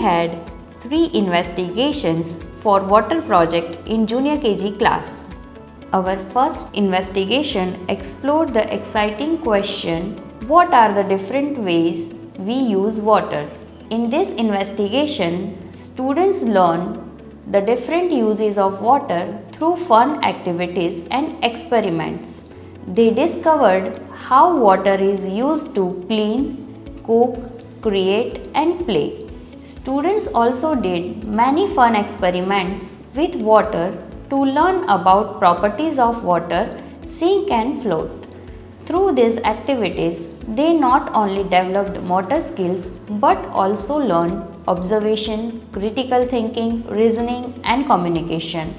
had 3 investigations for water project in junior KG class. Our first investigation explored the exciting question, what are the different ways we use water? In this investigation, students learned the different uses of water through fun activities and experiments. They discovered how water is used to clean, cook, create and play. Students also did many fun experiments with water to learn about properties of water, sink and float. Through these activities, they not only developed motor skills but also learned observation, critical thinking, reasoning and communication.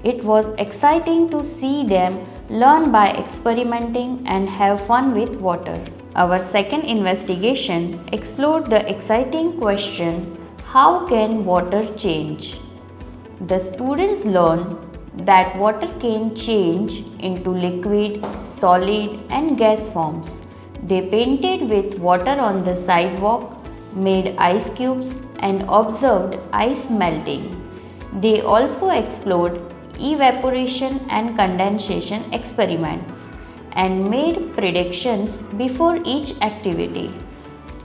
It was exciting to see them learn by experimenting and have fun with water. Our second investigation explored the exciting question, how can water change? The students learned that water can change into liquid, solid and gas forms. They painted with water on the sidewalk, made ice cubes and observed ice melting. They also explored evaporation and condensation experiments and made predictions before each activity.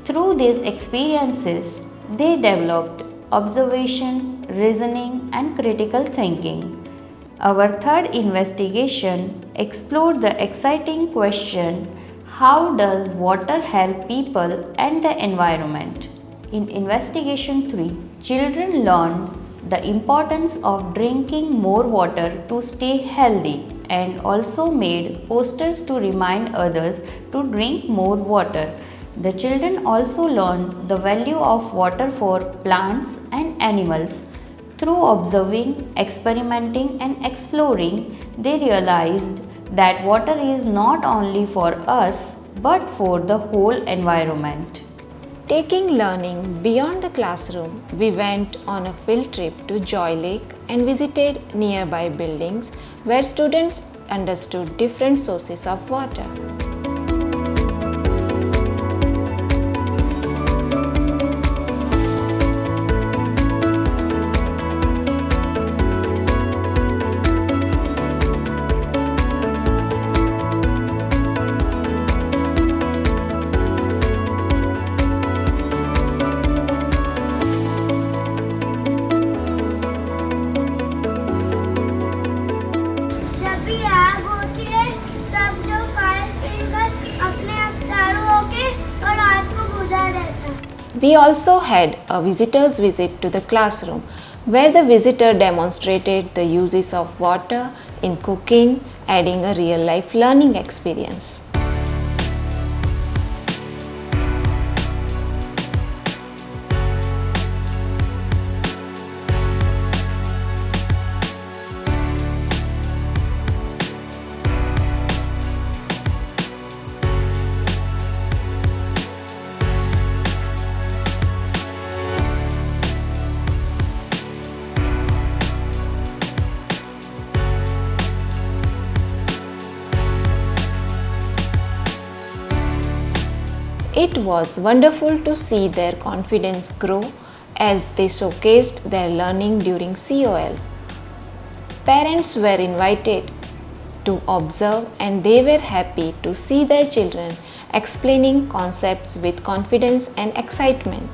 Through these experiences, they developed observation, reasoning and critical thinking. Our third investigation explored the exciting question, how does water help people and the environment? In investigation 3, children learned the importance of drinking more water to stay healthy and also made posters to remind others to drink more water. The children also learned the value of water for plants and animals. Through observing, experimenting and exploring, they realized that water is not only for us but for the whole environment. Taking learning beyond the classroom, we went on a field trip to Joy Lake and visited nearby buildings where students understood different sources of water. We also had a visitor's visit to the classroom where the visitor demonstrated the uses of water in cooking, adding a real-life learning experience. It was wonderful to see their confidence grow as they showcased their learning during COL. Parents were invited to observe and they were happy to see their children explaining concepts with confidence and excitement.